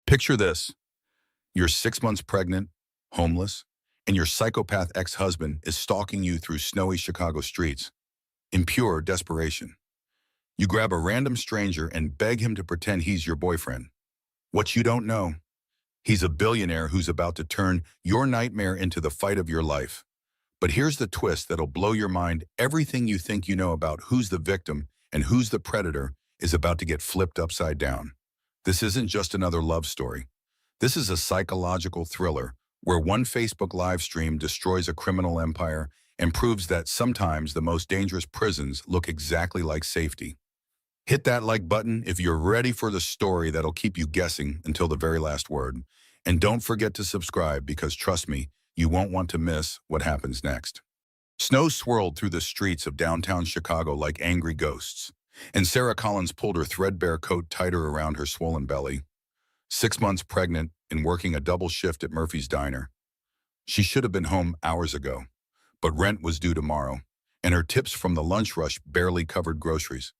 Picture this. You're 6 months pregnant, homeless, and your psychopath ex-husband is stalking you through snowy Chicago streets. In pure desperation, you grab a random stranger and beg him to pretend he's your boyfriend. What you don't know, he's a billionaire who's about to turn your nightmare into the fight of your life. But here's the twist that'll blow your mind. Everything you think you know about who's the victim and who's the predator is about to get flipped upside down. This isn't just another love story. This is a psychological thriller where one Facebook live stream destroys a criminal empire and proves that sometimes the most dangerous prisons look exactly like safety. Hit that like button if you're ready for the story that'll keep you guessing until the very last word. And don't forget to subscribe because trust me, you won't want to miss what happens next. Snow swirled through the streets of downtown Chicago like angry ghosts, and Sarah Collins pulled her threadbare coat tighter around her swollen belly. 6 months pregnant and working a double shift at Murphy's Diner. She should have been home hours ago, but rent was due tomorrow, and her tips from the lunch rush barely covered groceries.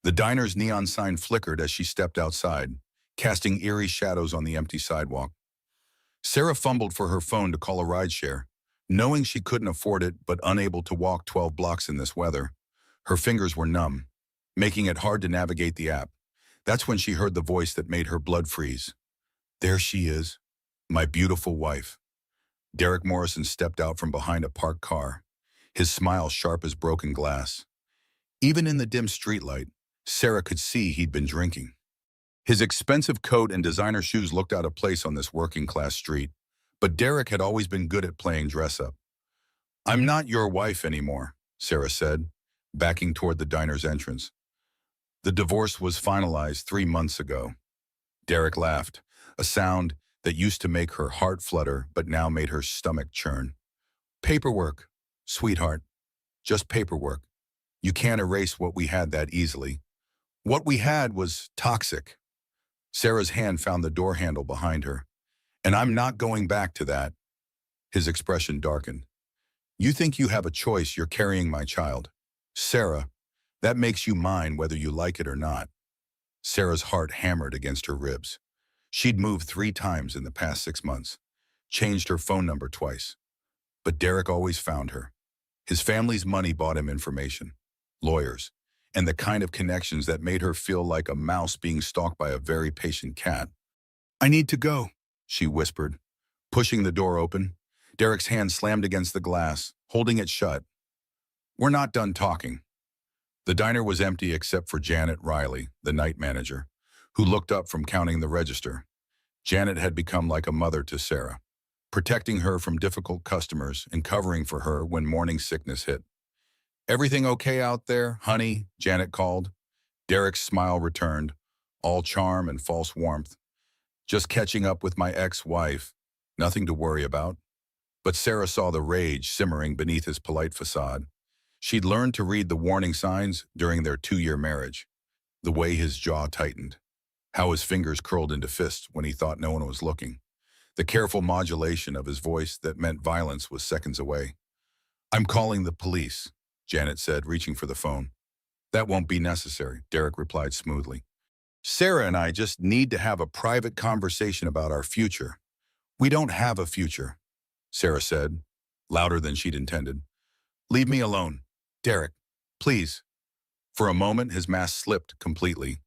The diner's neon sign flickered as she stepped outside, casting eerie shadows on the empty sidewalk. Sarah fumbled for her phone to call a rideshare, knowing she couldn't afford it but unable to walk 12 blocks in this weather. Her fingers were numb, making it hard to navigate the app. That's when she heard the voice that made her blood freeze. There she is, my beautiful wife. Derek Morrison stepped out from behind a parked car, his smile sharp as broken glass. Even in the dim streetlight, Sarah could see he'd been drinking. His expensive coat and designer shoes looked out of place on this working-class street, but Derek had always been good at playing dress-up. "I'm not your wife anymore," Sarah said, backing toward the diner's entrance. "The divorce was finalized 3 months ago." Derek laughed, a sound that used to make her heart flutter but now made her stomach churn. "Paperwork, sweetheart. Just paperwork. You can't erase what we had that easily. What we had was toxic." Sarah's hand found the door handle behind her. "And I'm not going back to that." His expression darkened. "You think you have a choice. You're carrying my child. Sarah, that makes you mine whether you like it or not." Sarah's heart hammered against her ribs. She'd moved 3 times in the past 6 months, changed her phone number twice. But Derek always found her. His family's money bought him information, lawyers, and the kind of connections that made her feel like a mouse being stalked by a very patient cat. "I need to go," she whispered, pushing the door open. Derek's hand slammed against the glass, holding it shut. "We're not done talking." The diner was empty except for Janet Riley, the night manager, who looked up from counting the register. Janet had become like a mother to Sarah, protecting her from difficult customers and covering for her when morning sickness hit. "Everything okay out there, honey?" Janet called. Derek's smile returned, all charm and false warmth. "Just catching up with my ex-wife. Nothing to worry about." But Sarah saw the rage simmering beneath his polite facade. She'd learned to read the warning signs during their 2-year marriage. The way his jaw tightened, how his fingers curled into fists when he thought no one was looking, the careful modulation of his voice that meant violence was seconds away. "I'm calling the police," Janet said, reaching for the phone. "That won't be necessary," Derek replied smoothly. "Sarah and I just need to have a private conversation about our future." "We don't have a future," Sarah said, louder than she'd intended. "Leave me alone. Derek, please." For a moment, his mask slipped completely.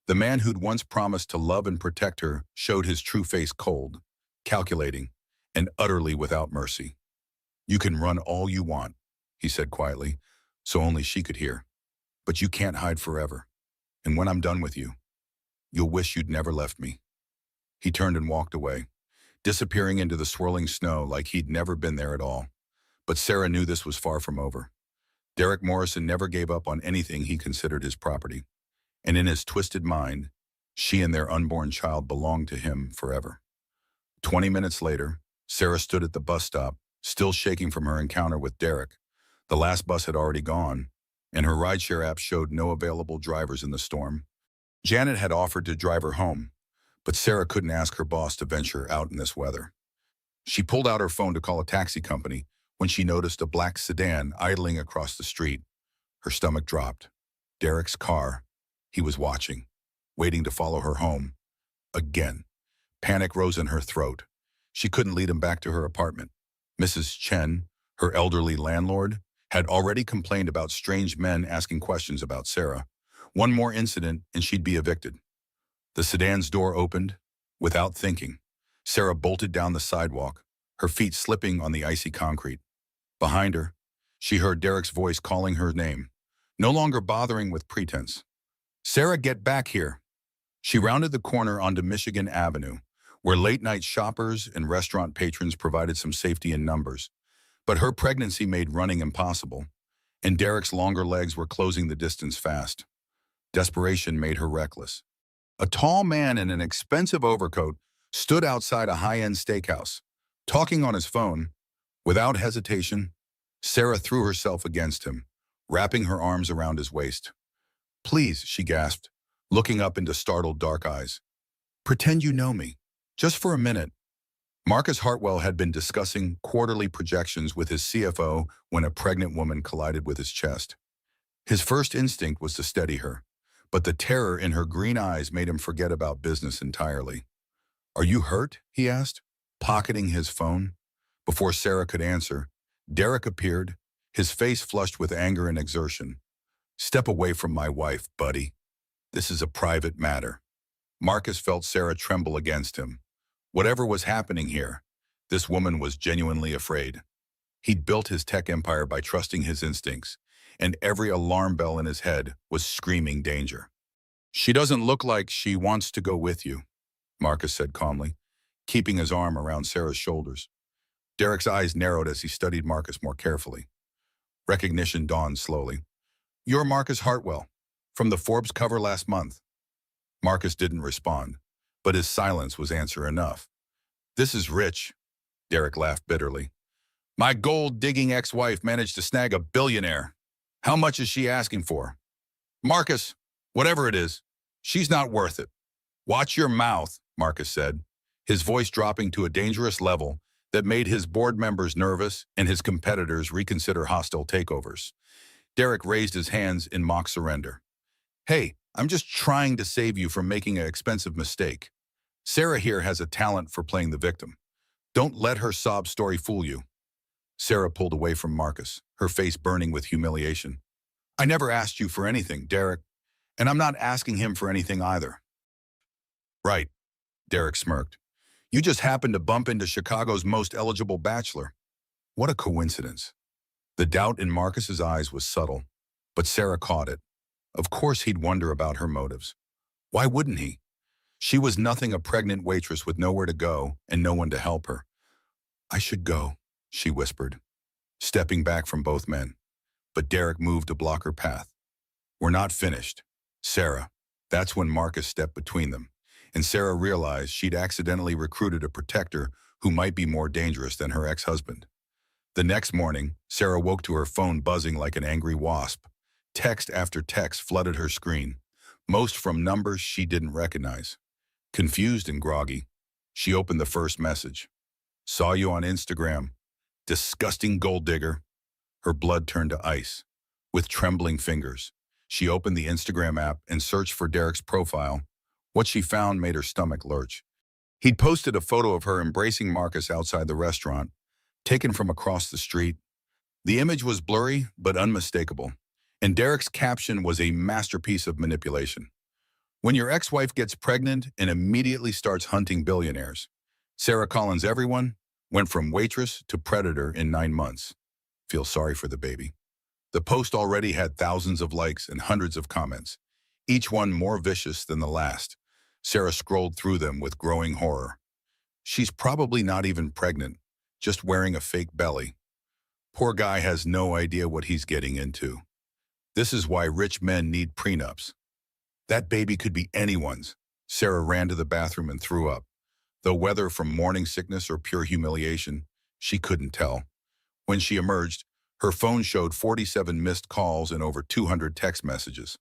The man who'd once promised to love and protect her showed his true face cold, calculating, and utterly without mercy. "You can run all you want," he said quietly, so only she could hear. "But you can't hide forever. And when I'm done with you, you'll wish you'd never left me." He turned and walked away, disappearing into the swirling snow like he'd never been there at all. But Sarah knew this was far from over. Derek Morrison never gave up on anything he considered his property. And in his twisted mind, she and their unborn child belonged to him forever. 20 minutes later, Sarah stood at the bus stop, still shaking from her encounter with Derek. The last bus had already gone, and her rideshare app showed no available drivers in the storm. Janet had offered to drive her home, but Sarah couldn't ask her boss to venture out in this weather. She pulled out her phone to call a taxi company when she noticed a black sedan idling across the street. Her stomach dropped. Derek's car. He was watching, waiting to follow her home. Again. Panic rose in her throat. She couldn't lead him back to her apartment. Mrs. Chen, her elderly landlord, had already complained about strange men asking questions about Sarah. One more incident and she'd be evicted. The sedan's door opened. Without thinking, Sarah bolted down the sidewalk, her feet slipping on the icy concrete. Behind her, she heard Derek's voice calling her name, no longer bothering with pretense. "Sarah, get back here." She rounded the corner onto Michigan Avenue, where late-night shoppers and restaurant patrons provided some safety in numbers. But her pregnancy made running impossible, and Derek's longer legs were closing the distance fast. Desperation made her reckless. A tall man in an expensive overcoat stood outside a high-end steakhouse, talking on his phone. Without hesitation, Sarah threw herself against him, wrapping her arms around his waist. "Please," she gasped, looking up into startled dark eyes. "Pretend you know me. Just for a minute." Marcus Hartwell had been discussing quarterly projections with his CFO when a pregnant woman collided with his chest. His first instinct was to steady her, but the terror in her green eyes made him forget about business entirely. "Are you hurt?" he asked, pocketing his phone. Before Sarah could answer, Derek appeared, his face flushed with anger and exertion. "Step away from my wife, buddy. This is a private matter." Marcus felt Sarah tremble against him. Whatever was happening here, this woman was genuinely afraid. He'd built his tech empire by trusting his instincts, and every alarm bell in his head was screaming danger. "She doesn't look like she wants to go with you," Marcus said calmly, keeping his arm around Sarah's shoulders. Derek's eyes narrowed as he studied Marcus more carefully. Recognition dawned slowly. "You're Marcus Hartwell, from the Forbes cover last month." Marcus didn't respond, but his silence was answer enough. "This is rich," Derek laughed bitterly. "My gold-digging ex-wife managed to snag a billionaire. How much is she asking for?" "Marcus, whatever it is, she's not worth it." "Watch your mouth," Marcus said, his voice dropping to a dangerous level that made his board members nervous and his competitors reconsider hostile takeovers. Derek raised his hands in mock surrender. "Hey, I'm just trying to save you from making an expensive mistake. Sarah here has a talent for playing the victim. Don't let her sob story fool you." Sarah pulled away from Marcus, her face burning with humiliation. "I never asked you for anything, Derek, and I'm not asking him for anything either." "Right," Derek smirked. "You just happened to bump into Chicago's most eligible bachelor. What a coincidence." The doubt in Marcus's eyes was subtle, but Sarah caught it. Of course he'd wonder about her motives. Why wouldn't he? She was nothing a pregnant waitress with nowhere to go and no one to help her. "I should go," she whispered, stepping back from both men. But Derek moved to block her path. "We're not finished, Sarah." That's when Marcus stepped between them, and Sarah realized she'd accidentally recruited a protector who might be more dangerous than her ex-husband. The next morning, Sarah woke to her phone buzzing like an angry wasp. Text after text flooded her screen, most from numbers she didn't recognize. Confused and groggy, she opened the first message. "Saw you on Instagram. Disgusting gold digger." Her blood turned to ice. With trembling fingers, she opened the Instagram app and searched for Derek's profile. What she found made her stomach lurch. He'd posted a photo of her embracing Marcus outside the restaurant, taken from across the street. The image was blurry but unmistakable, and Derek's caption was a masterpiece of manipulation. "When your ex-wife gets pregnant and immediately starts hunting billionaires, Sarah Collins everyone went from waitress to predator in 9 months. Feel sorry for the baby." The post already had thousands of likes and hundreds of comments, each one more vicious than the last. Sarah scrolled through them with growing horror. She's probably not even pregnant, just wearing a fake belly. Poor guy has no idea what he's getting into. This is why rich men need prenups. That baby could be anyone's. Sarah ran to the bathroom and threw up. Though whether from morning sickness or pure humiliation, she couldn't tell. When she emerged, her phone showed 47 missed calls and over 200 text messages.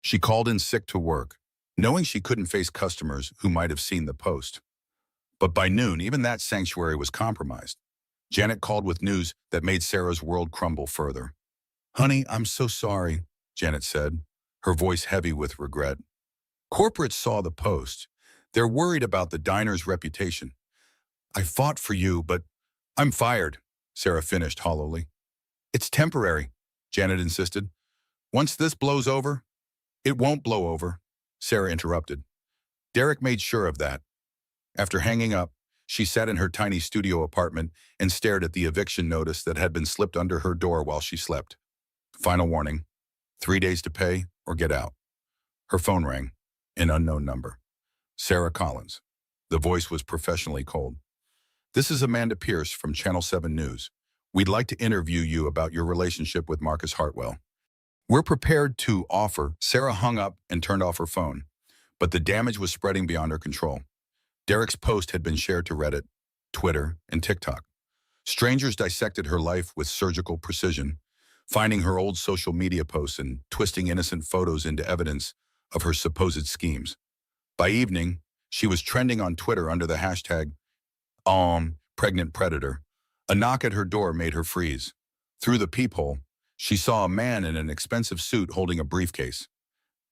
She called in sick to work, knowing she couldn't face customers who might have seen the post. But by noon, even that sanctuary was compromised. Janet called with news that made Sarah's world crumble further. "Honey, I'm so sorry," Janet said, her voice heavy with regret. "Corporate saw the post. They're worried about the diner's reputation. I fought for you, but I'm fired, Sarah finished hollowly. It's temporary, Janet insisted. Once this blows over, it won't blow over, Sarah interrupted. Derek made sure of that. After hanging up, she sat in her tiny studio apartment and stared at the eviction notice that had been slipped under her door while she slept. Final warning, 3 days to pay or get out. Her phone rang, an unknown number. Sarah Collins. The voice was professionally cold. This is Amanda Pierce from Channel 7 News. We'd like to interview you about your relationship with Marcus Hartwell. We're prepared to offer. Sarah hung up and turned off her phone, but the damage was spreading beyond her control. Derek's post had been shared to Reddit, Twitter, and TikTok. Strangers dissected her life with surgical precision, finding her old social media posts and twisting innocent photos into evidence of her supposed schemes. By evening, she was trending on Twitter under the hashtag pregnant predator. A knock at her door made her freeze. Through the peephole, she saw a man in an expensive suit holding a briefcase.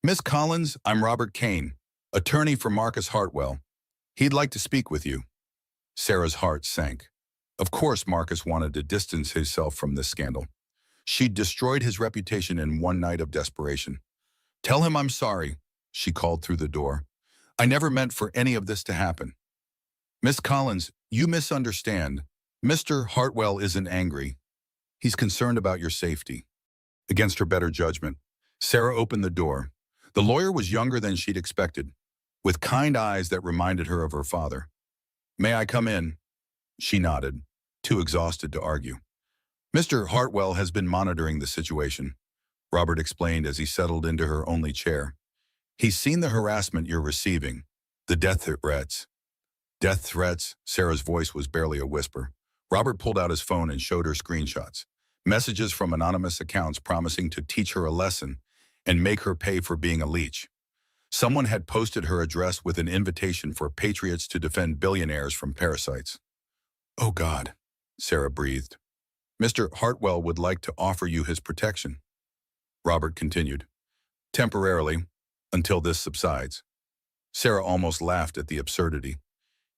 Miss Collins, I'm Robert Kane, attorney for Marcus Hartwell. He'd like to speak with you. Sarah's heart sank. Of course Marcus wanted to distance himself from this scandal. She'd destroyed his reputation in one night of desperation. Tell him I'm sorry, she called through the door. I never meant for any of this to happen. Miss Collins, you misunderstand. Mr. Hartwell isn't angry. He's concerned about your safety. Against her better judgment, Sarah opened the door. The lawyer was younger than she'd expected, with kind eyes that reminded her of her father. May I come in? She nodded, too exhausted to argue. Mr. Hartwell has been monitoring the situation, Robert explained as he settled into her only chair. He's seen the harassment you're receiving, the death threats. Death threats? Sarah's voice was barely a whisper. Robert pulled out his phone and showed her screenshots. Messages from anonymous accounts promising to teach her a lesson and make her pay for being a leech. Someone had posted her address with an invitation for patriots to defend billionaires from parasites. Oh God, Sarah breathed. Mr. Hartwell would like to offer you his protection. Robert continued. Temporarily, until this subsides. Sarah almost laughed at the absurdity.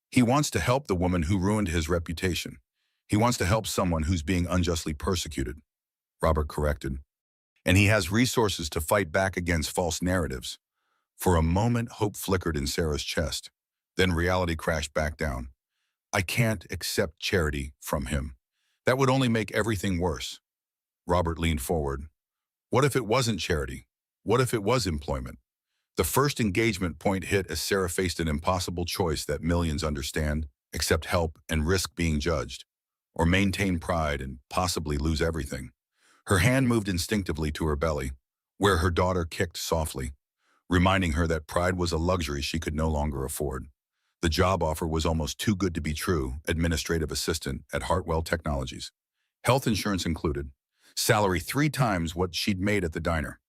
He wants to help the woman who ruined his reputation. He wants to help someone who's being unjustly persecuted, Robert corrected. And he has resources to fight back against false narratives. For a moment, hope flickered in Sarah's chest. Then reality crashed back down. I can't accept charity from him. That would only make everything worse. Robert leaned forward. What if it wasn't charity? What if it was employment? The first engagement point hit as Sarah faced an impossible choice that millions understand, accept help and risk being judged, or maintain pride and possibly lose everything. Her hand moved instinctively to her belly, where her daughter kicked softly, reminding her that pride was a luxury she could no longer afford. The job offer was almost too good to be true, administrative assistant at Hartwell Technologies. Health insurance included. Salary 3 times what she'd made at the diner.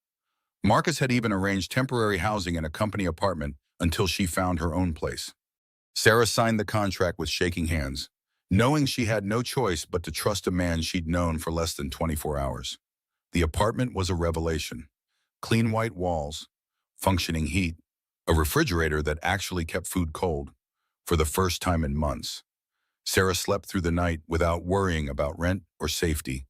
Marcus had even arranged temporary housing in a company apartment until she found her own place. Sarah signed the contract with shaking hands, knowing she had no choice but to trust a man she'd known for less than 24 hours. The apartment was a revelation. Clean white walls, functioning heat, a refrigerator that actually kept food cold. For the first time in months, Sarah slept through the night without worrying about rent or safety.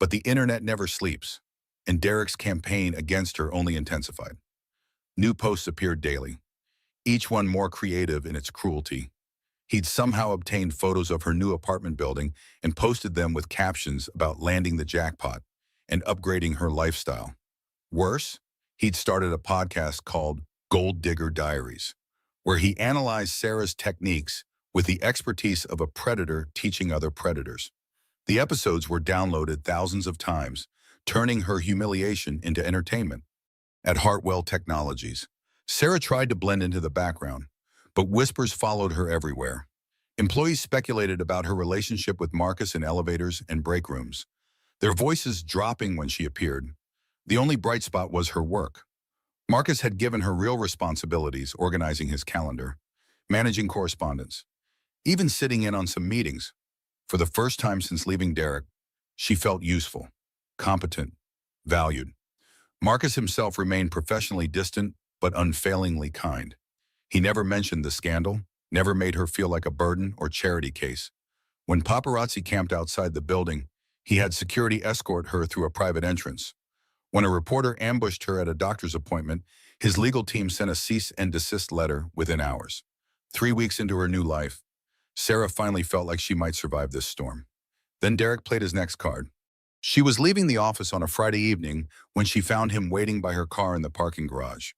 But the internet never sleeps, and Derek's campaign against her only intensified. New posts appeared daily, each one more creative in its cruelty. He'd somehow obtained photos of her new apartment building and posted them with captions about landing the jackpot and upgrading her lifestyle. Worse, he'd started a podcast called Gold Digger Diaries, where he analyzed Sarah's techniques with the expertise of a predator teaching other predators. The episodes were downloaded thousands of times, turning her humiliation into entertainment. At Hartwell Technologies, Sarah tried to blend into the background, but whispers followed her everywhere. Employees speculated about her relationship with Marcus in elevators and break rooms, their voices dropping when she appeared. The only bright spot was her work. Marcus had given her real responsibilities, organizing his calendar, managing correspondence, even sitting in on some meetings. For the first time since leaving Derek, she felt useful, competent, valued. Marcus himself remained professionally distant but unfailingly kind. He never mentioned the scandal, never made her feel like a burden or charity case. When paparazzi camped outside the building, he had security escort her through a private entrance. When a reporter ambushed her at a doctor's appointment, his legal team sent a cease and desist letter within hours. 3 weeks into her new life, Sarah finally felt like she might survive this storm. Then Derek played his next card. She was leaving the office on a Friday evening when she found him waiting by her car in the parking garage.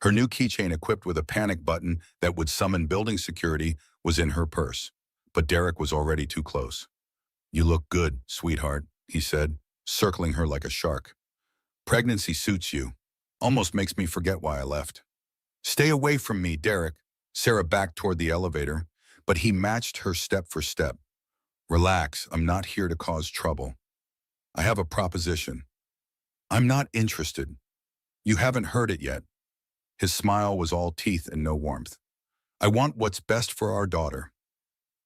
Her new keychain equipped with a panic button that would summon building security was in her purse. But Derek was already too close. "You look good, sweetheart," he said, circling her like a shark. "Pregnancy suits you. Almost makes me forget why I left." "Stay away from me, Derek." Sarah backed toward the elevator, but he matched her step for step. "Relax, I'm not here to cause trouble. I have a proposition." "I'm not interested." "You haven't heard it yet." His smile was all teeth and no warmth. "I want what's best for our daughter."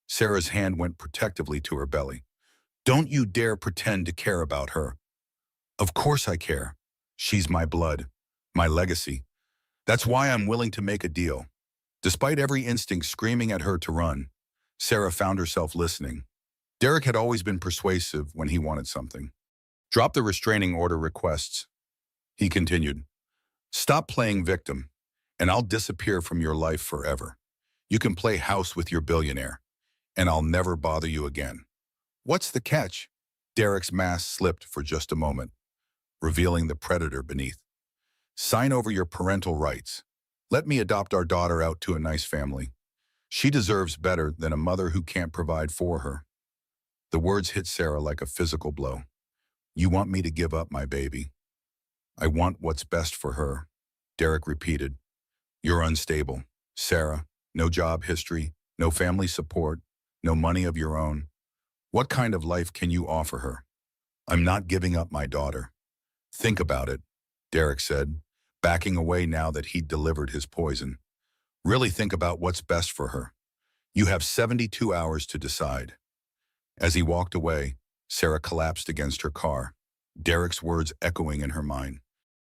Sarah's hand went protectively to her belly. "Don't you dare pretend to care about her." "Of course I care. She's my blood, my legacy. That's why I'm willing to make a deal." Despite every instinct screaming at her to run, Sarah found herself listening. Derek had always been persuasive when he wanted something. "Drop the restraining order requests," he continued. "Stop playing victim, and I'll disappear from your life forever. You can play house with your billionaire, and I'll never bother you again." "What's the catch?" Derek's mask slipped for just a moment, revealing the predator beneath. "Sign over your parental rights. Let me adopt our daughter out to a nice family. She deserves better than a mother who can't provide for her." The words hit Sarah like a physical blow. "You want me to give up my baby?" "I want what's best for her," Derek repeated. "You're unstable, Sarah. No job history, no family support, no money of your own. What kind of life can you offer her?" "I'm not giving up my daughter." "Think about it," Derek said, backing away now that he'd delivered his poison. "Really think about what's best for her. You have 72 hours to decide." As he walked away, Sarah collapsed against her car, Derek's words echoing in her mind.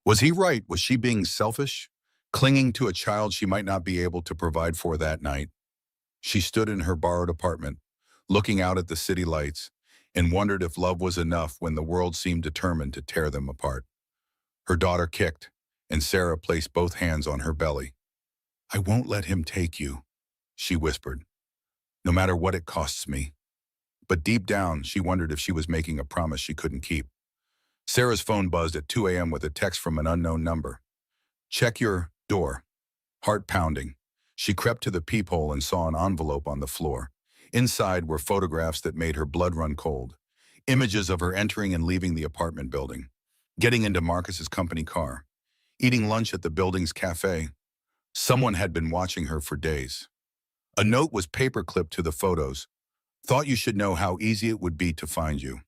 Was he right? Was she being selfish, clinging to a child she might not be able to provide for that night? She stood in her borrowed apartment, looking out at the city lights, and wondered if love was enough when the world seemed determined to tear them apart. Her daughter kicked, and Sarah placed both hands on her belly. "I won't let him take you," she whispered, "no matter what it costs me." But deep down, she wondered if she was making a promise she couldn't keep. Sarah's phone buzzed at 2 a.m. with a text from an unknown number. "Check your door." Heart pounding, she crept to the peephole and saw an envelope on the floor. Inside were photographs that made her blood run cold. Images of her entering and leaving the apartment building, getting into Marcus's company car, eating lunch at the building's cafe. Someone had been watching her for days. A note was paper-clipped to the photos. "Thought you should know how easy it would be to find you.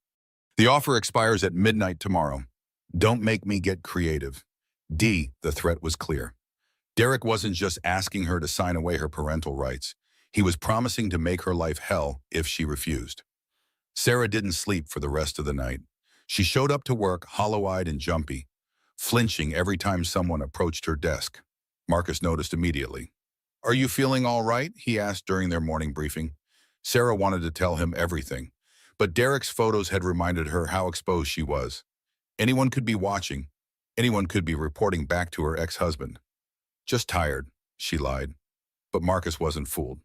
The offer expires at midnight tomorrow. Don't make me get creative." The threat was clear. Derek wasn't just asking her to sign away her parental rights. He was promising to make her life hell if she refused. Sarah didn't sleep for the rest of the night. She showed up to work hollow-eyed and jumpy, flinching every time someone approached her desk. Marcus noticed immediately. "Are you feeling all right?" he asked during their morning briefing. Sarah wanted to tell him everything, but Derek's photos had reminded her how exposed she was. Anyone could be watching. Anyone could be reporting back to her ex-husband. "Just tired," she lied. But Marcus wasn't fooled.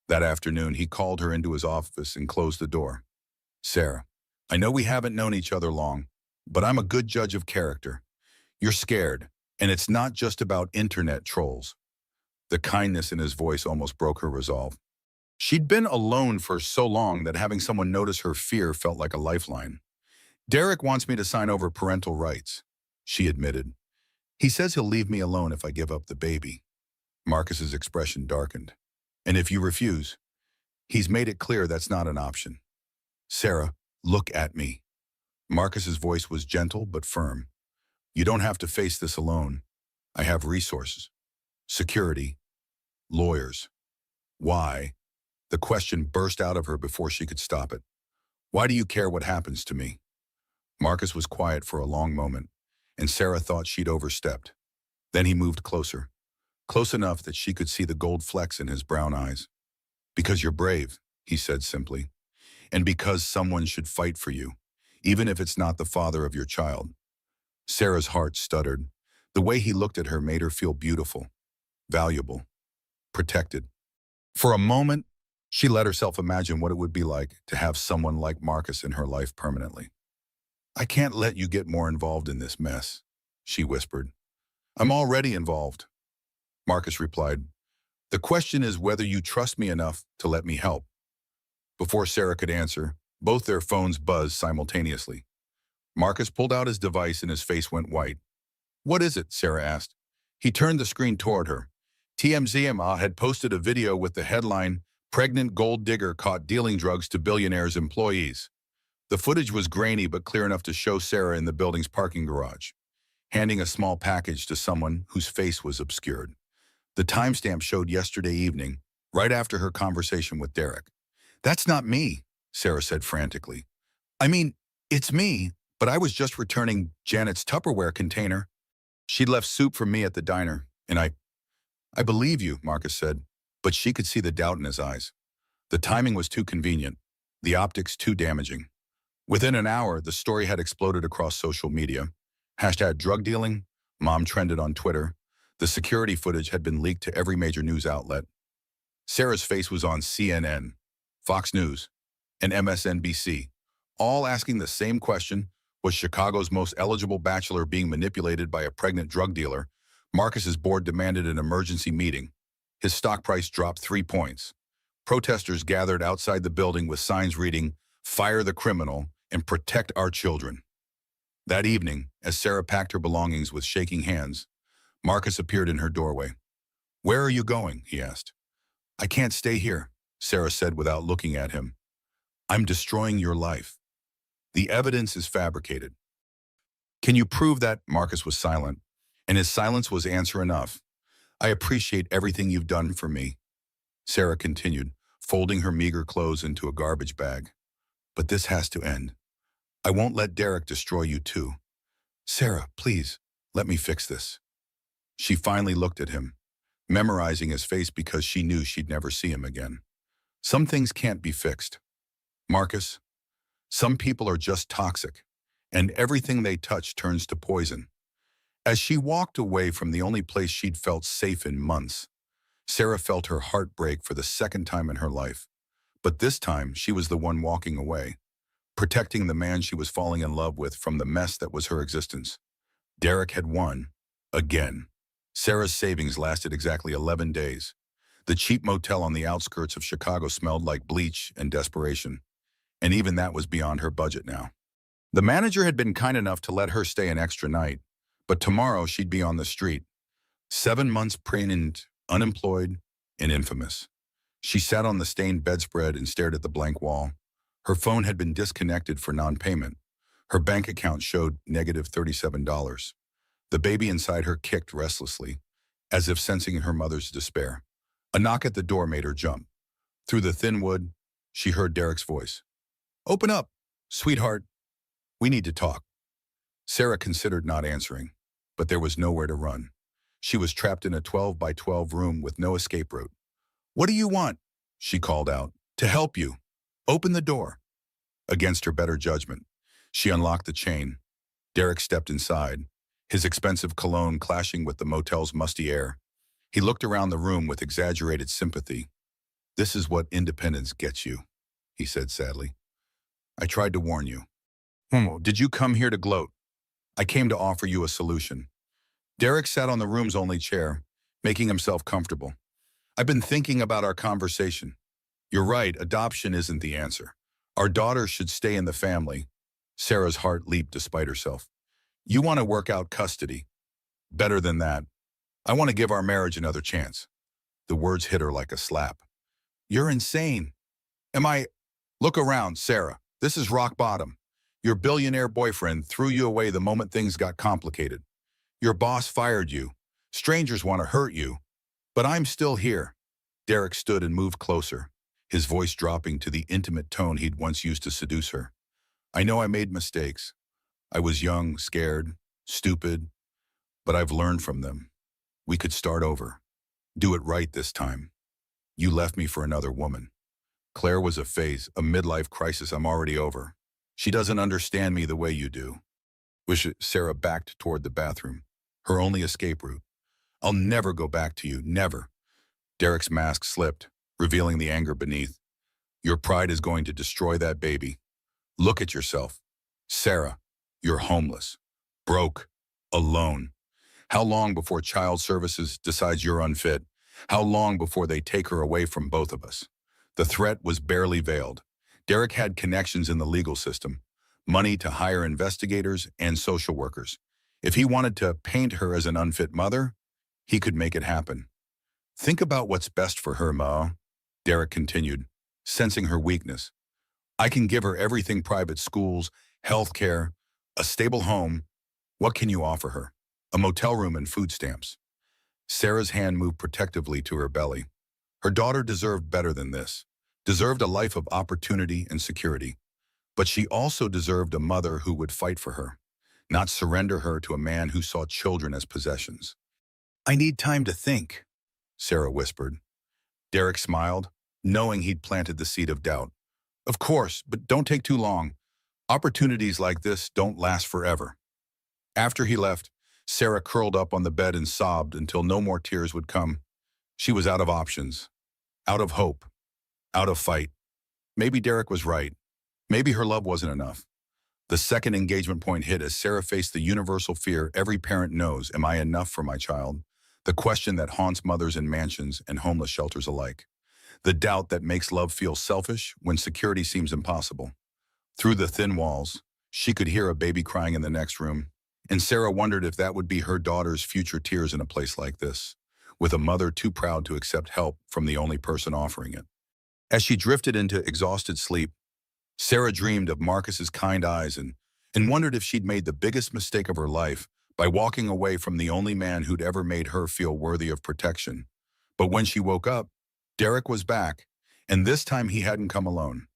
That afternoon, he called her into his office and closed the door. "Sarah, I know we haven't known each other long, but I'm a good judge of character. You're scared, and it's not just about internet trolls." The kindness in his voice almost broke her resolve. She'd been alone for so long that having someone notice her fear felt like a lifeline. "Derek wants me to sign over parental rights," she admitted. "He says he'll leave me alone if I give up the baby." Marcus's expression darkened. "And if you refuse?" "He's made it clear that's not an option." "Sarah, look at me." Marcus's voice was gentle but firm. "You don't have to face this alone. I have resources, security, lawyers." "Why?" The question burst out of her before she could stop it. "Why do you care what happens to me?" Marcus was quiet for a long moment, and Sarah thought she'd overstepped. Then he moved closer. close enough that she could see the gold flecks in his brown eyes. Because you're brave, he said simply, and because someone should fight for you, even if it's not the father of your child. Sarah's heart stuttered. The way he looked at her made her feel beautiful, valuable, protected. For a moment, she let herself imagine what it would be like to have someone like Marcus in her life permanently. I can't let you get more involved in this mess, she whispered. I'm already involved, Marcus replied. The question is whether you trust me enough to let me help. Before Sarah could answer, both their phones buzzed simultaneously. Marcus pulled out his device and his face went white. What is it? Sarah asked. He turned the screen toward her. TMZ had posted a video with the headline, Pregnant Gold Digger Caught Dealing Drugs to Billionaire's Employees. The footage was grainy but clear enough to show Sarah in the building's parking garage, handing a small package to someone whose face was obscured. The timestamp showed yesterday evening, right after her conversation with Derek. That's not me, Sarah said frantically. I mean, it's me, but I was just returning Janet's Tupperware container. She'd left soup for me at the diner, and I believe you, Marcus said, but she could see the doubt in his eyes. The timing was too convenient, the optics too damaging. Within an hour, the story had exploded across social media. Hashtag drug dealing, mom trended on Twitter. The security footage had been leaked to every major news outlet. Sarah's face was on CNN, Fox News, and MSNBC, all asking the same question: was Chicago's most eligible bachelor being manipulated by a pregnant drug dealer? Marcus's board demanded an emergency meeting. His stock price dropped 3 points. Protesters gathered outside the building with signs reading, "Fire the criminal and protect our children." That evening, as Sarah packed her belongings with shaking hands, Marcus appeared in her doorway. Where are you going? He asked. I can't stay here, Sarah said without looking at him. I'm destroying your life. The evidence is fabricated. Can you prove that? Marcus was silent, and his silence was answer enough. I appreciate everything you've done for me, Sarah continued, folding her meager clothes into a garbage bag. But this has to end. I won't let Derek destroy you too. Sarah, please, let me fix this. She finally looked at him, memorizing his face because she knew she'd never see him again. Some things can't be fixed. Marcus, some people are just toxic, and everything they touch turns to poison. As she walked away from the only place she'd felt safe in months, Sarah felt her heart break for the second time in her life. But this time, she was the one walking away, protecting the man she was falling in love with from the mess that was her existence. Derek had won, again. Sarah's savings lasted exactly 11 days. The cheap motel on the outskirts of Chicago smelled like bleach and desperation, and even that was beyond her budget now. The manager had been kind enough to let her stay an extra night, but tomorrow she'd be on the street. 7 months pregnant, unemployed, and infamous. She sat on the stained bedspread and stared at the blank wall. Her phone had been disconnected for non-payment. Her bank account showed negative $37. The baby inside her kicked restlessly, as if sensing her mother's despair. A knock at the door made her jump. Through the thin wood, she heard Derek's voice. Open up, sweetheart. We need to talk. Sarah considered not answering, but there was nowhere to run. She was trapped in a 12 by 12 room with no escape route. What do you want? She called out. To help you. Open the door. Against her better judgment, she unlocked the chain. Derek stepped inside, his expensive cologne clashing with the motel's musty air. He looked around the room with exaggerated sympathy. This is what independence gets you, he said sadly. I tried to warn you. Did you come here to gloat? I came to offer you a solution. Derek sat on the room's only chair, making himself comfortable. I've been thinking about our conversation. You're right, adoption isn't the answer. Our daughter should stay in the family. Sarah's heart leaped despite herself. You want to work out custody. Better than that. I want to give our marriage another chance. The words hit her like a slap. You're insane. Am I? Look around, Sarah. This is rock bottom. Your billionaire boyfriend threw you away the moment things got complicated. Your boss fired you. Strangers want to hurt you. But I'm still here. Derek stood and moved closer, his voice dropping to the intimate tone he'd once used to seduce her. I know I made mistakes. I was young, scared, stupid, but I've learned from them. We could start over. Do it right this time. You left me for another woman. Claire was a phase, a midlife crisis I'm already over. She doesn't understand me the way you do. Sarah backed toward the bathroom, her only escape route. I'll never go back to you, never. Derek's mask slipped, revealing the anger beneath. Your pride is going to destroy that baby. Look at yourself. Sarah, you're homeless, broke, alone. How long before child services decides you're unfit? How long before they take her away from both of us? The threat was barely veiled. Derek had connections in the legal system, money to hire investigators and social workers. If he wanted to paint her as an unfit mother, he could make it happen. Think about what's best for her, Ma, Derek continued, sensing her weakness. I can give her everything: private schools, health care, a stable home. What can you offer her? A motel room and food stamps. Sarah's hand moved protectively to her belly. Her daughter deserved better than this, deserved a life of opportunity and security. But she also deserved a mother who would fight for her, not surrender her to a man who saw children as possessions. I need time to think, Sarah whispered. Derek smiled, knowing he'd planted the seed of doubt. Of course, but don't take too long. Opportunities like this don't last forever. After he left, Sarah curled up on the bed and sobbed until no more tears would come. She was out of options, out of hope, out of fight. Maybe Derek was right. Maybe her love wasn't enough. The second engagement point hit as Sarah faced the universal fear every parent knows: am I enough for my child? The question that haunts mothers in mansions and homeless shelters alike. The doubt that makes love feel selfish when security seems impossible. Through the thin walls, she could hear a baby crying in the next room, and Sarah wondered if that would be her daughter's future tears in a place like this, with a mother too proud to accept help from the only person offering it. As she drifted into exhausted sleep, Sarah dreamed of Marcus's kind eyes and wondered if she'd made the biggest mistake of her life by walking away from the only man who'd ever made her feel worthy of protection. But when she woke up, Derek was back, and this time he hadn't come alone.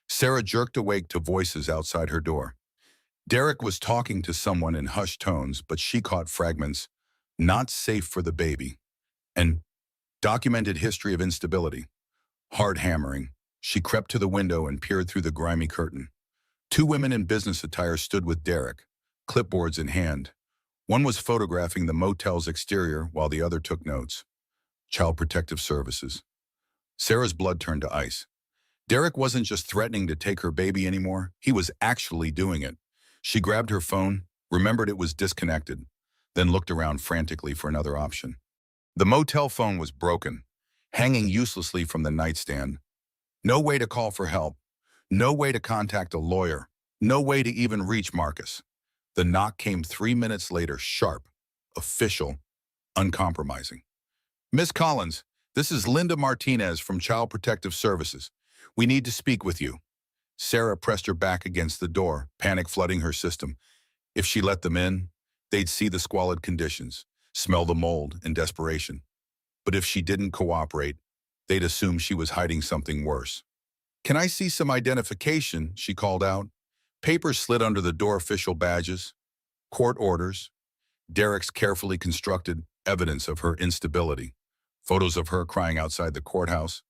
Sarah jerked awake to voices outside her door. Derek was talking to someone in hushed tones, but she caught fragments. Not safe for the baby. And documented history of instability. Hard hammering. She crept to the window and peered through the grimy curtain. Two women in business attire stood with Derek, clipboards in hand. One was photographing the motel's exterior while the other took notes. Child Protective Services. Sarah's blood turned to ice. Derek wasn't just threatening to take her baby anymore, he was actually doing it. She grabbed her phone, remembered it was disconnected, then looked around frantically for another option. The motel phone was broken, hanging uselessly from the nightstand. No way to call for help, no way to contact a lawyer, no way to even reach Marcus. The knock came 3 minutes later, sharp, official, uncompromising. Miss Collins, this is Linda Martinez from Child Protective Services. We need to speak with you. Sarah pressed her back against the door, panic flooding her system. If she let them in, they'd see the squalid conditions, smell the mold and desperation. But if she didn't cooperate, they'd assume she was hiding something worse. Can I see some identification? She called out. Papers slid under the door: official badges, court orders, Derek's carefully constructed evidence of her instability, photos of her crying outside the courthouse,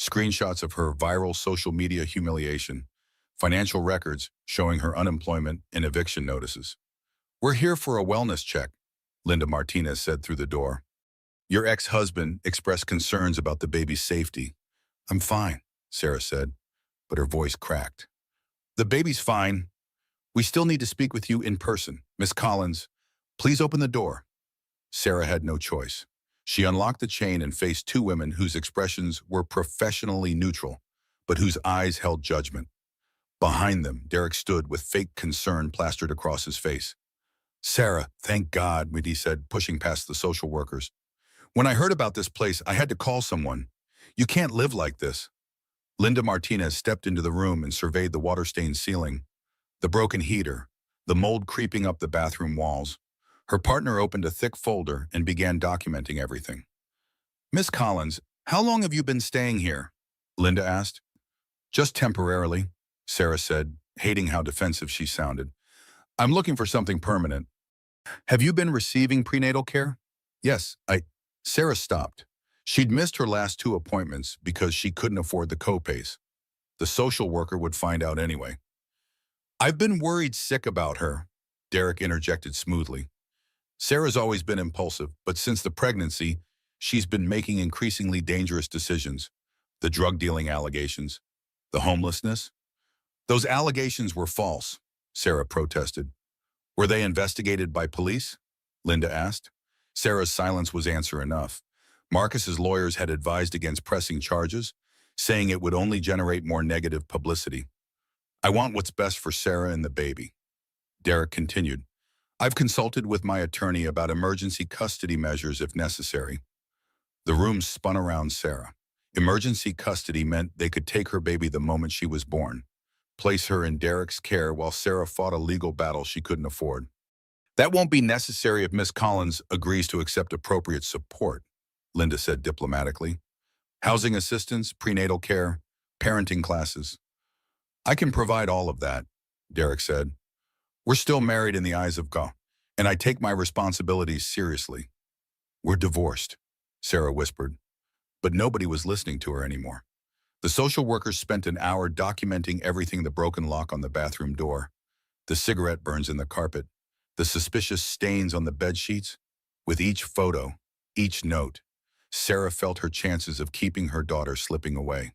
screenshots of her viral social media humiliation, financial records showing her unemployment and eviction notices. We're here for a wellness check, Linda Martinez said through the door. Your ex-husband expressed concerns about the baby's safety. I'm fine, Sarah said, but her voice cracked. The baby's fine. We still need to speak with you in person. Miss Collins, please open the door. Sarah had no choice. She unlocked the chain and faced two women whose expressions were professionally neutral, but whose eyes held judgment. Behind them, Derek stood with fake concern plastered across his face. Sarah, thank God, Midi said, pushing past the social workers. When I heard about this place, I had to call someone. You can't live like this. Linda Martinez stepped into the room and surveyed the water-stained ceiling, the broken heater, the mold creeping up the bathroom walls. Her partner opened a thick folder and began documenting everything. Miss Collins, how long have you been staying here? Linda asked. Just temporarily, Sarah said, hating how defensive she sounded. I'm looking for something permanent. Have you been receiving prenatal care? Yes, Sarah stopped. She'd missed her last two appointments because she couldn't afford the copays. The social worker would find out anyway. I've been worried sick about her, Derek interjected smoothly. Sarah's always been impulsive, but since the pregnancy, she's been making increasingly dangerous decisions. The drug dealing allegations, the homelessness. Those allegations were false, Sarah protested. Were they investigated by police? Linda asked. Sarah's silence was answer enough. Marcus's lawyers had advised against pressing charges, saying it would only generate more negative publicity. I want what's best for Sarah and the baby. Derek continued. I've consulted with my attorney about emergency custody measures if necessary. The room spun around Sarah. Emergency custody meant they could take her baby the moment she was born, place her in Derek's care while Sarah fought a legal battle she couldn't afford. That won't be necessary if Miss Collins agrees to accept appropriate support, Linda said diplomatically. Housing assistance, prenatal care, parenting classes. I can provide all of that, Derek said. We're still married in the eyes of God, and I take my responsibilities seriously. We're divorced, Sarah whispered, but nobody was listening to her anymore. The social workers spent an hour documenting everything: the broken lock on the bathroom door, the cigarette burns in the carpet, the suspicious stains on the bed sheets. With each photo, each note, Sarah felt her chances of keeping her daughter slipping away.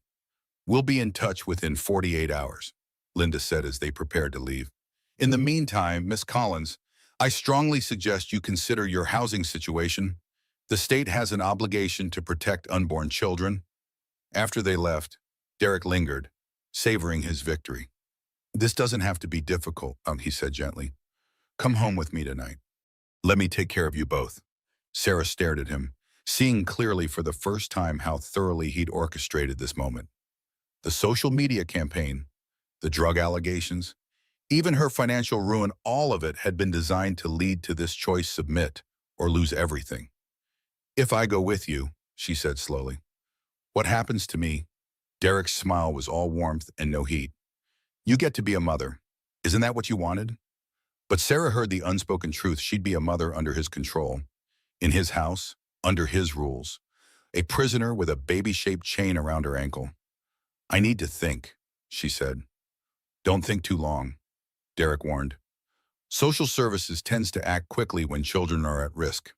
We'll be in touch within 48 hours, Linda said as they prepared to leave. In the meantime, Miss Collins, I strongly suggest you consider your housing situation. The state has an obligation to protect unborn children. After they left, Derek lingered, savoring his victory. This doesn't have to be difficult, he said gently. Come home with me tonight. Let me take care of you both. Sarah stared at him, seeing clearly for the first time how thoroughly he'd orchestrated this moment. The social media campaign, the drug allegations, even her financial ruin, all of it had been designed to lead to this choice: submit or lose everything. If I go with you, she said slowly. What happens to me? Derek's smile was all warmth and no heat. You get to be a mother. Isn't that what you wanted? But Sarah heard the unspoken truth. She'd be a mother under his control, in his house, under his rules, a prisoner with a baby-shaped chain around her ankle. I need to think, she said. Don't think too long, Derek warned. Social services tends to act quickly when children are at risk.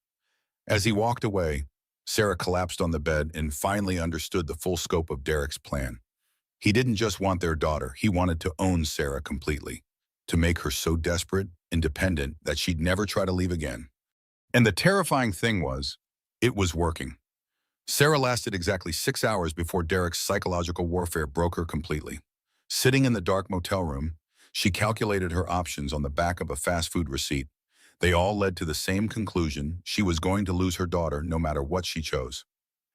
As he walked away, Sarah collapsed on the bed and finally understood the full scope of Derek's plan. He didn't just want their daughter, he wanted to own Sarah completely, to make her so desperate and dependent that she'd never try to leave again. And the terrifying thing was, it was working. Sarah lasted exactly 6 hours before Derek's psychological warfare broke her completely. Sitting in the dark motel room, she calculated her options on the back of a fast food receipt. They all led to the same conclusion: she was going to lose her daughter no matter what she chose.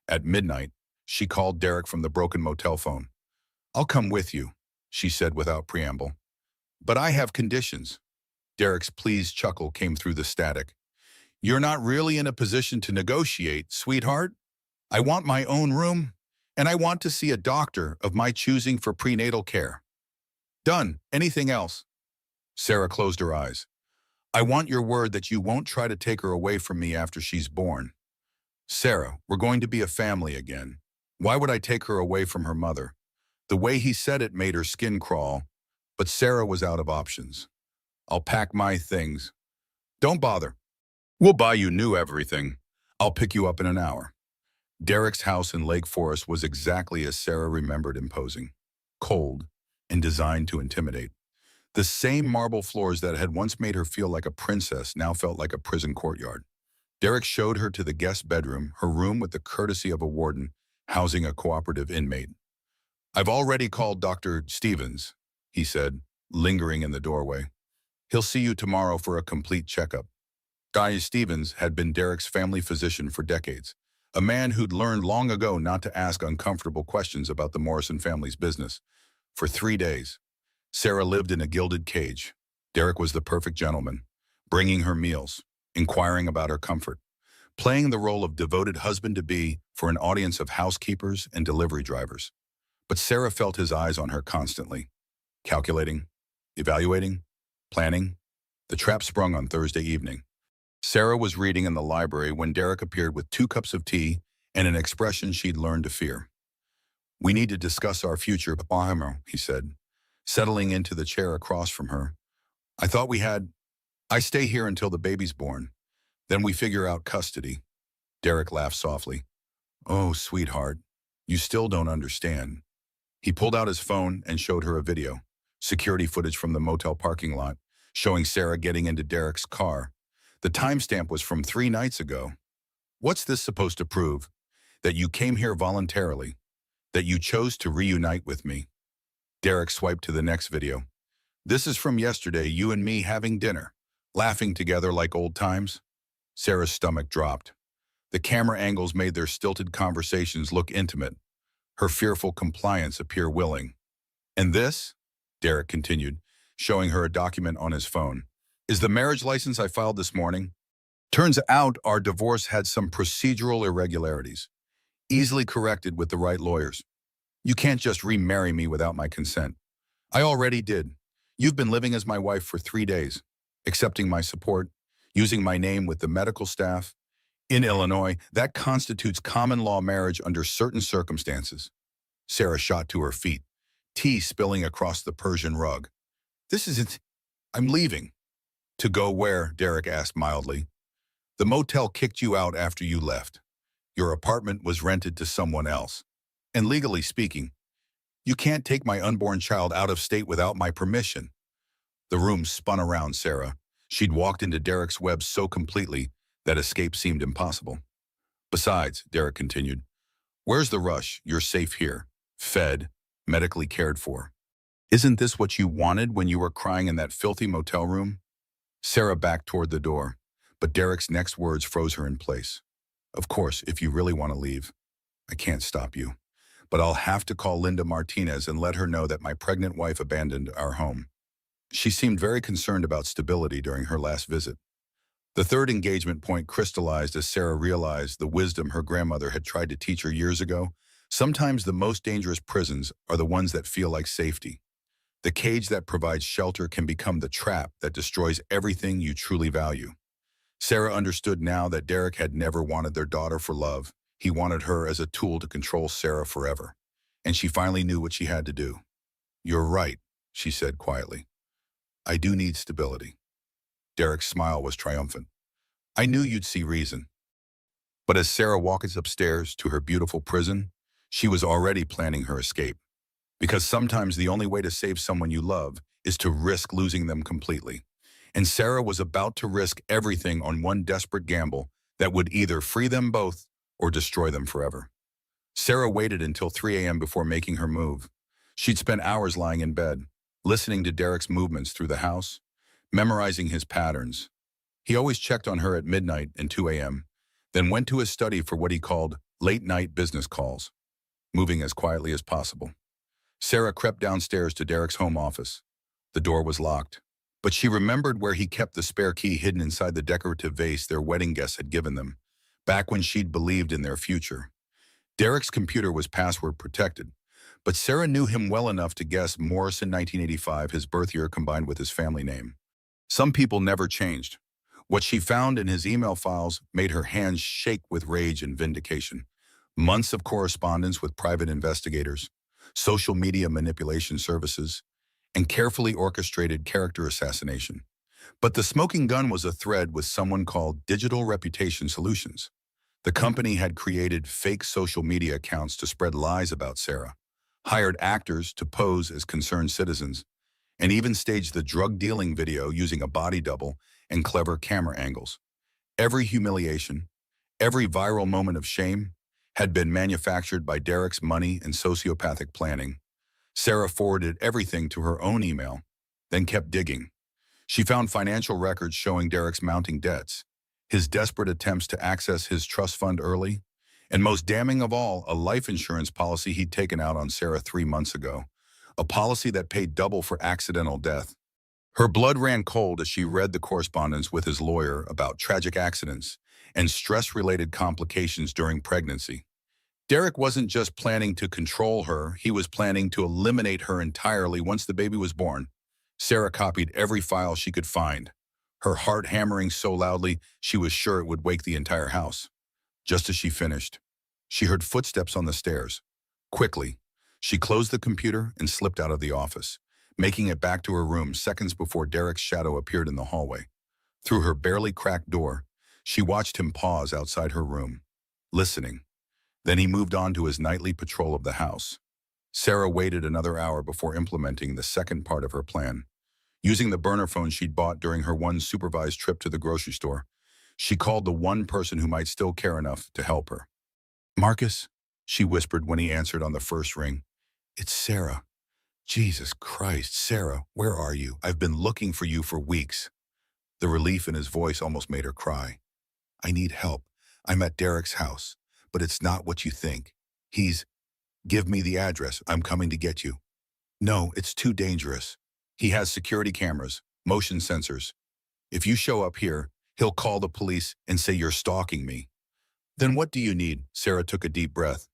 At midnight, she called Derek from the broken motel phone. I'll come with you, she said without preamble. But I have conditions. Derek's pleased chuckle came through the static. You're not really in a position to negotiate, sweetheart. I want my own room, and I want to see a doctor of my choosing for prenatal care. Done. Anything else? Sarah closed her eyes. I want your word that you won't try to take her away from me after she's born. Sarah, we're going to be a family again. Why would I take her away from her mother? The way he said it made her skin crawl, but Sarah was out of options. I'll pack my things. Don't bother. We'll buy you new everything. I'll pick you up in an hour. Derek's house in Lake Forest was exactly as Sarah remembered: imposing, cold, and designed to intimidate. The same marble floors that had once made her feel like a princess now felt like a prison courtyard. Derek showed her to the guest bedroom, her room with the courtesy of a warden housing a cooperative inmate. I've already called Dr. Stevens, he said, lingering in the doorway. He'll see you tomorrow for a complete checkup. Guy Stevens had been Derek's family physician for decades, a man who'd learned long ago not to ask uncomfortable questions about the Morrison family's business. For 3 days, Sarah lived in a gilded cage. Derek was the perfect gentleman, bringing her meals, inquiring about her comfort, playing the role of devoted husband-to-be for an audience of housekeepers and delivery drivers. But Sarah felt his eyes on her constantly, calculating, evaluating, planning. The trap sprung on Thursday evening. Sarah was reading in the library when Derek appeared with 2 cups of tea and an expression she'd learned to fear. "We need to discuss our future, Papa," he said, settling into the chair across from her. "I thought we had. I stay here until the baby's born. Then we figure out custody." Derek laughed softly. "Oh, sweetheart, you still don't understand." He pulled out his phone and showed her a video, security footage from the motel parking lot, showing Sarah getting into Derek's car. The timestamp was from 3 nights ago. "What's this supposed to prove? That you came here voluntarily? That you chose to reunite with me?" Derek swiped to the next video. "This is from yesterday, you and me having dinner, laughing together like old times." Sarah's stomach dropped. The camera angles made their stilted conversations look intimate, her fearful compliance appear willing. "And this," Derek continued, showing her a document on his phone, "is the marriage license I filed this morning. Turns out our divorce had some procedural irregularities, easily corrected with the right lawyers. You can't just remarry me without my consent. I already did. You've been living as my wife for 3 days, accepting my support, using my name with the medical staff. In Illinois, that constitutes common law marriage under certain circumstances." Sarah shot to her feet, tea spilling across the Persian rug. "This isn't. I'm leaving." "To go where?" Derek asked mildly. "The motel kicked you out after you left. Your apartment was rented to someone else. And legally speaking, you can't take my unborn child out of state without my permission." The room spun around Sarah. She'd walked into Derek's web so completely that escape seemed impossible. "Besides," Derek continued, "where's the rush? You're safe here, fed, medically cared for. Isn't this what you wanted when you were crying in that filthy motel room?" Sarah backed toward the door, but Derek's next words froze her in place. "Of course, if you really want to leave, I can't stop you. But I'll have to call Linda Martinez and let her know that my pregnant wife abandoned our home." She seemed very concerned about stability during her last visit. The third engagement point crystallized as Sarah realized the wisdom her grandmother had tried to teach her years ago. Sometimes the most dangerous prisons are the ones that feel like safety. The cage that provides shelter can become the trap that destroys everything you truly value. Sarah understood now that Derek had never wanted their daughter for love. He wanted her as a tool to control Sarah forever. And she finally knew what she had to do. "You're right," she said quietly. "I do need stability." Derek's smile was triumphant. "I knew you'd see reason." But as Sarah walked upstairs to her beautiful prison, she was already planning her escape. Because sometimes the only way to save someone you love is to risk losing them completely. And Sarah was about to risk everything on one desperate gamble that would either free them both or destroy them forever. Sarah waited until 3 a.m. before making her move. She'd spent hours lying in bed, listening to Derek's movements through the house, memorizing his patterns. He always checked on her at midnight and 2 a.m., then went to his study for what he called late-night business calls, moving as quietly as possible. Sarah crept downstairs to Derek's home office. The door was locked, but she remembered where he kept the spare key hidden inside the decorative vase their wedding guests had given them, back when she'd believed in their future. Derek's computer was password protected, but Sarah knew him well enough to guess Morrison 1985, his birth year combined with his family name. Some people never changed. What she found in his email files made her hands shake with rage and vindication. Months of correspondence with private investigators, social media manipulation services, and carefully orchestrated character assassination. But the smoking gun was a thread with someone called Digital Reputation Solutions. The company had created fake social media accounts to spread lies about Sarah, hired actors to pose as concerned citizens, and even staged the drug-dealing video using a body double and clever camera angles. Every humiliation, every viral moment of shame had been manufactured by Derek's money and sociopathic planning. Sarah forwarded everything to her own email, then kept digging. She found financial records showing Derek's mounting debts, his desperate attempts to access his trust fund early, and most damning of all, a life insurance policy he'd taken out on Sarah 3 months ago, a policy that paid double for accidental death. Her blood ran cold as she read the correspondence with his lawyer about tragic accidents and stress-related complications during pregnancy. Derek wasn't just planning to control her, he was planning to eliminate her entirely once the baby was born. Sarah copied every file she could find, her heart hammering so loudly she was sure it would wake the entire house. Just as she finished, She heard footsteps on the stairs. Quickly, she closed the computer and slipped out of the office, making it back to her room seconds before Derek's shadow appeared in the hallway. Through her barely cracked door, she watched him pause outside her room, listening. Then he moved on to his nightly patrol of the house. Sarah waited another hour before implementing the second part of her plan. Using the burner phone she'd bought during her one supervised trip to the grocery store, she called the one person who might still care enough to help her. "Marcus," she whispered when he answered on the first ring. "It's Sarah." "Jesus Christ, Sarah, where are you? I've been looking for you for weeks." The relief in his voice almost made her cry. "I need help. I'm at Derek's house, but it's not what you think. He's... Give me the address. I'm coming to get you." "No, it's too dangerous. He has security cameras, motion sensors. If you show up here, he'll call the police and say you're stalking me." "Then what do you need?" Sarah took a deep breath.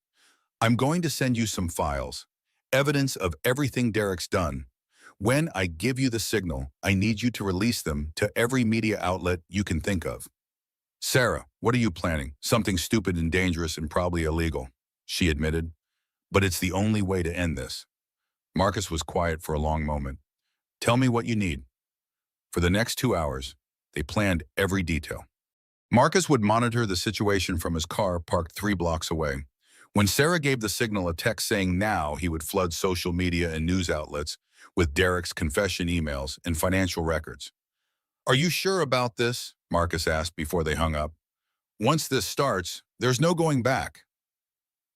"I'm going to send you some files, evidence of everything Derek's done. When I give you the signal, I need you to release them to every media outlet you can think of." "Sarah, what are you planning? Something stupid and dangerous and probably illegal," she admitted. "But it's the only way to end this." Marcus was quiet for a long moment. "Tell me what you need." For the next 2 hours, they planned every detail. Marcus would monitor the situation from his car parked 3 blocks away. When Sarah gave the signal a text saying now, he would flood social media and news outlets with Derek's confession emails and financial records. "Are you sure about this?" Marcus asked before they hung up. "Once this starts, there's no going back."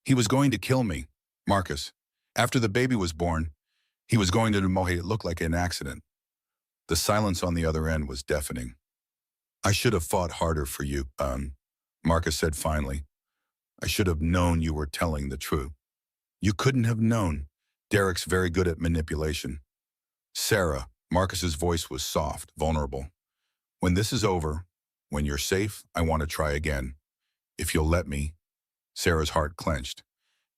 "He was going to kill me, Marcus. After the baby was born, he was going to make it look like an accident." The silence on the other end was deafening. "I should have fought harder for you, Marcus said finally. "I should have known you were telling the truth." "You couldn't have known. Derek's very good at manipulation." "Sarah," Marcus's voice was soft, vulnerable. "When this is over, when you're safe, I want to try again. If you'll let me." Sarah's heart clenched.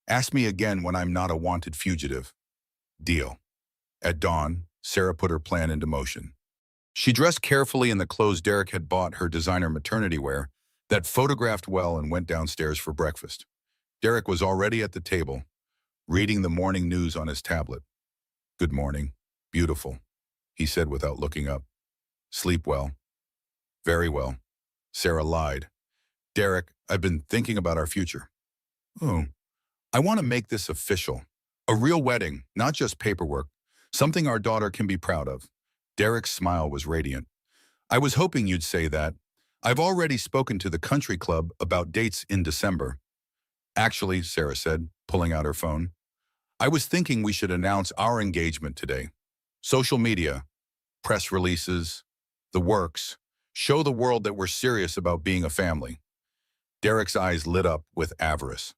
"Ask me again when I'm not a wanted fugitive." "Deal." At dawn, Sarah put her plan into motion. She dressed carefully in the clothes Derek had bought her designer maternity wear that photographed well and went downstairs for breakfast. Derek was already at the table, reading the morning news on his tablet. "Good morning. Beautiful," he said without looking up. "Sleep well?" "Very well." Sarah lied. "Derek, I've been thinking about our future." "Oh, I want to make this official. A real wedding, not just paperwork. Something our daughter can be proud of." Derek's smile was radiant. "I was hoping you'd say that. I've already spoken to the country club about dates in December." "Actually," Sarah said, pulling out her phone, "I was thinking we should announce our engagement today. Social media, press releases, the works. Show the world that we're serious about being a family." Derek's eyes lit up with avarice.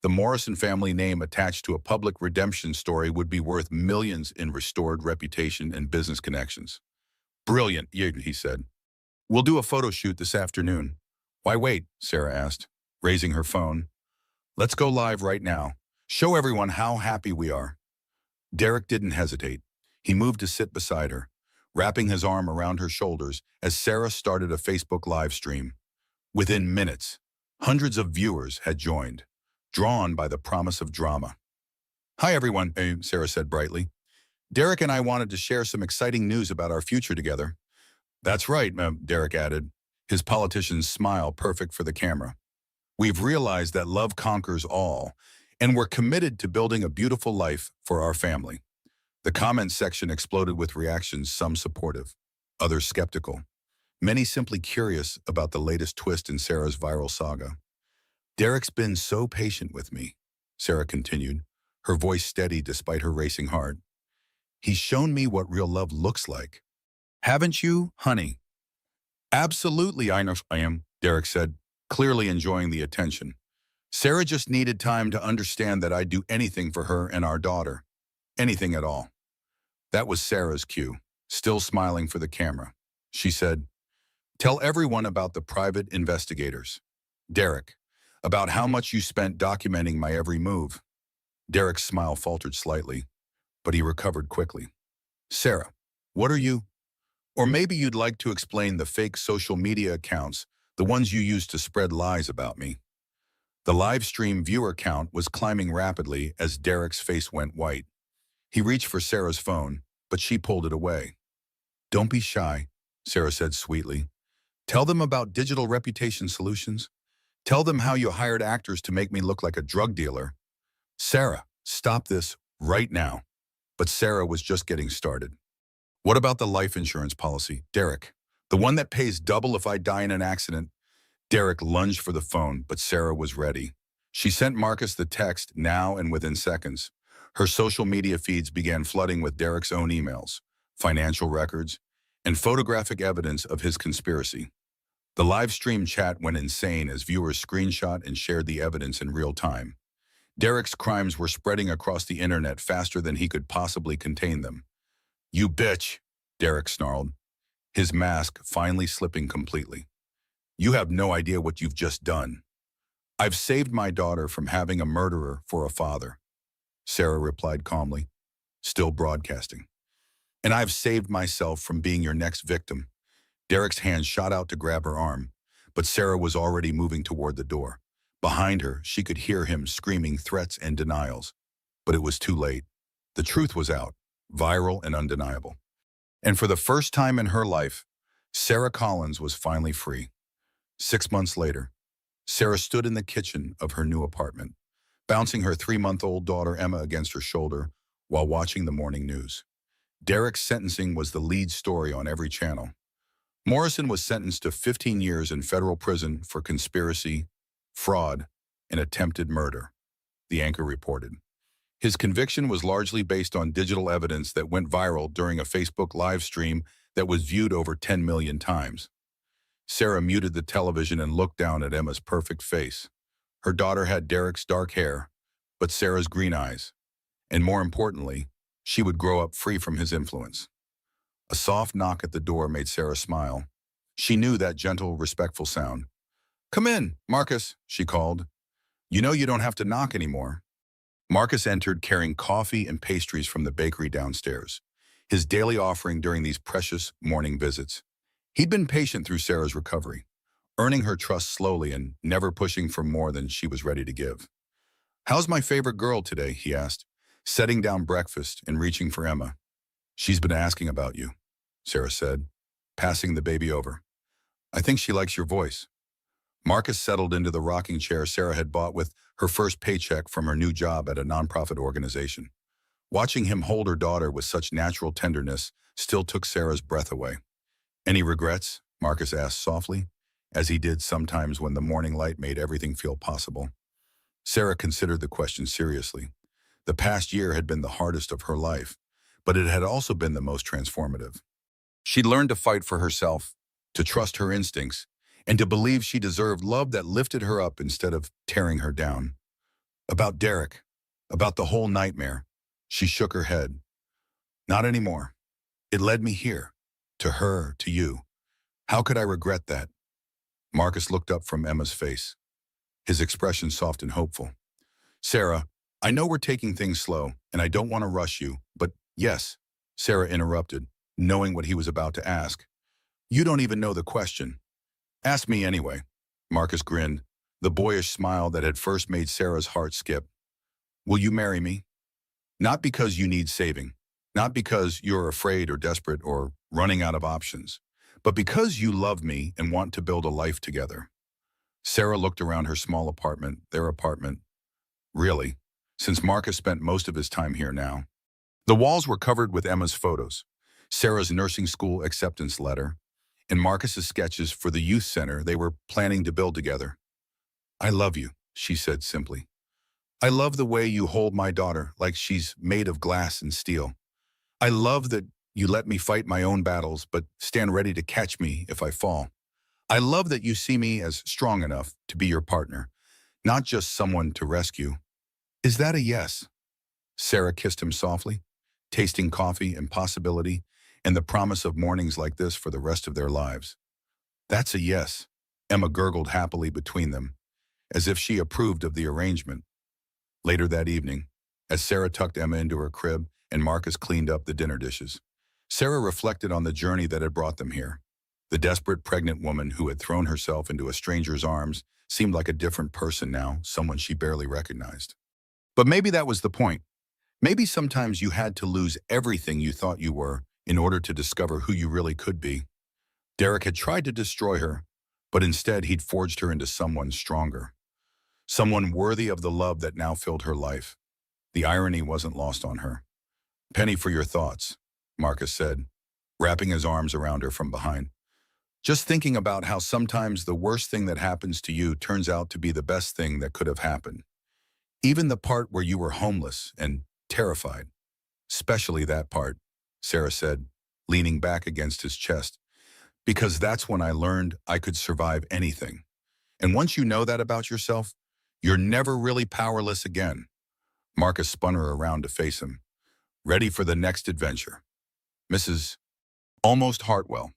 The Morrison family name attached to a public redemption story would be worth millions in restored reputation and business connections. "Brilliant," he said. "We'll do a photo shoot this afternoon." "Why wait?" Sarah asked, raising her phone. "Let's go live right now. Show everyone how happy we are." Derek didn't hesitate. He moved to sit beside her, wrapping his arm around her shoulders as Sarah started a Facebook live stream. Within minutes, hundreds of viewers had joined, drawn by the promise of drama. "Hi everyone," Sarah said brightly. "Derek and I wanted to share some exciting news about our future together." "That's right," Derek added, his politician's smile perfect for the camera. "We've realized that love conquers all, and we're committed to building a beautiful life for our family." The comments section exploded with reactions, some supportive, others skeptical, many simply curious about the latest twist in Sarah's viral saga. "Derek's been so patient with me," Sarah continued, her voice steady despite her racing heart. "He's shown me what real love looks like. Haven't you, honey?" "Absolutely, I know I am," Derek said, clearly enjoying the attention. "Sarah just needed time to understand that I'd do anything for her and our daughter. Anything at all." That was Sarah's cue, still smiling for the camera. She said, "Tell everyone about the private investigators. Derek, about how much you spent documenting my every move." Derek's smile faltered slightly, but he recovered quickly. "Sarah, what are you? Or maybe you'd like to explain the fake social media accounts, the ones you used to spread lies about me." The live stream viewer count was climbing rapidly as Derek's face went white. He reached for Sarah's phone, but she pulled it away. "Don't be shy," Sarah said sweetly. "Tell them about digital reputation solutions. Tell them how you hired actors to make me look like a drug dealer." "Sarah, stop this right now." But Sarah was just getting started. "What about the life insurance policy, Derek? The one that pays double if I die in an accident?" Derek lunged for the phone, but Sarah was ready. She sent Marcus the text now, and within seconds, her social media feeds began flooding with Derek's own emails, financial records, and photographic evidence of his conspiracy. The live stream chat went insane as viewers screenshot and shared the evidence in real time. Derek's crimes were spreading across the internet faster than he could possibly contain them. "You bitch," Derek snarled, his mask finally slipping completely. "You have no idea what you've just done." "I've saved my daughter from having a murderer for a father," Sarah replied calmly, still broadcasting. "And I've saved myself from being your next victim." Derek's hand shot out to grab her arm, but Sarah was already moving toward the door. Behind her, she could hear him screaming threats and denials. But it was too late. The truth was out, viral and undeniable. And for the first time in her life, Sarah Collins was finally free. 6 months later, Sarah stood in the kitchen of her new apartment, bouncing her 3-month-old daughter Emma against her shoulder while watching the morning news. Derek's sentencing was the lead story on every channel. Morrison was sentenced to 15 years in federal prison for conspiracy, fraud, and attempted murder, the anchor reported. His conviction was largely based on digital evidence that went viral during a Facebook live stream that was viewed over 10 million times. Sarah muted the television and looked down at Emma's perfect face. Her daughter had Derek's dark hair, but Sarah's green eyes. And more importantly, she would grow up free from his influence. A soft knock at the door made Sarah smile. She knew that gentle, respectful sound. "Come in, Marcus," she called. "You know you don't have to knock anymore." Marcus entered carrying coffee and pastries from the bakery downstairs, his daily offering during these precious morning visits. He'd been patient through Sarah's recovery, earning her trust slowly and never pushing for more than she was ready to give. "How's my favorite girl today?" he asked, setting down breakfast and reaching for Emma. "She's been asking about you," Sarah said, passing the baby over. "I think she likes your voice." Marcus settled into the rocking chair Sarah had bought with her first paycheck from her new job at a nonprofit organization. Watching him hold her daughter with such natural tenderness still took Sarah's breath away. "Any regrets?" Marcus asked softly, as he did sometimes when the morning light made everything feel possible. Sarah considered the question seriously. The past year had been the hardest of her life, but it had also been the most transformative. She'd learned to fight for herself, to trust her instincts, and to believe she deserved love that lifted her up instead of tearing her down. About Derek, about the whole nightmare, she shook her head. "Not anymore. It led me here, to her, to you. How could I regret that?" Marcus looked up from Emma's face, his expression soft and hopeful. "Sarah, I know we're taking things slow, and I don't want to rush you, but yes," Sarah interrupted, knowing what he was about to ask. "You don't even know the question." "Ask me anyway." Marcus grinned, the boyish smile that had first made Sarah's heart skip. "Will you marry me? Not because you need saving, not because you're afraid or desperate or running out of options, but because you love me and want to build a life together." Sarah looked around her small apartment, their apartment. Really, since Marcus spent most of his time here now. The walls were covered with Emma's photos, Sarah's nursing school acceptance letter, and Marcus's sketches for the youth center they were planning to build together. "I love you," she said simply. "I love the way you hold my daughter like she's made of glass and steel. I love that you let me fight my own battles but stand ready to catch me if I fall. I love that you see me as strong enough to be your partner, not just someone to rescue. Is that a yes?" Sarah kissed him softly, tasting coffee and possibility and the promise of mornings like this for the rest of their lives. "That's a yes," Emma gurgled happily between them, as if she approved of the arrangement. Later that evening, as Sarah tucked Emma into her crib and Marcus cleaned up the dinner dishes, Sarah reflected on the journey that had brought them here. The desperate pregnant woman who had thrown herself into a stranger's arms seemed like a different person now, someone she barely recognized. But maybe that was the point. Maybe sometimes you had to lose everything you thought you were in order to discover who you really could be. Derek had tried to destroy her, but instead he'd forged her into someone stronger, someone worthy of the love that now filled her life. The irony wasn't lost on her. "Penny for your thoughts," Marcus said, wrapping his arms around her from behind. "Just thinking about how sometimes the worst thing that happens to you turns out to be the best thing that could have happened. Even the part where you were homeless and terrified. Especially that part," Sarah said, leaning back against his chest. "Because that's when I learned I could survive anything. And once you know that about yourself, you're never really powerless again." Marcus spun her around to face him, ready for the next adventure. "Mrs. Almost Hartwell."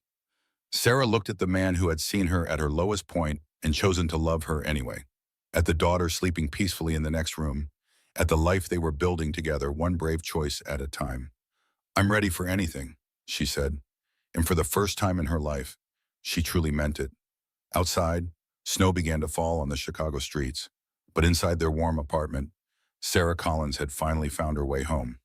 Sarah looked at the man who had seen her at her lowest point and chosen to love her anyway, at the daughter sleeping peacefully in the next room, at the life they were building together, one brave choice at a time. "I'm ready for anything," she said, and for the first time in her life, she truly meant it. Outside, snow began to fall on the Chicago streets, but inside their warm apartment, Sarah Collins had finally found her way home.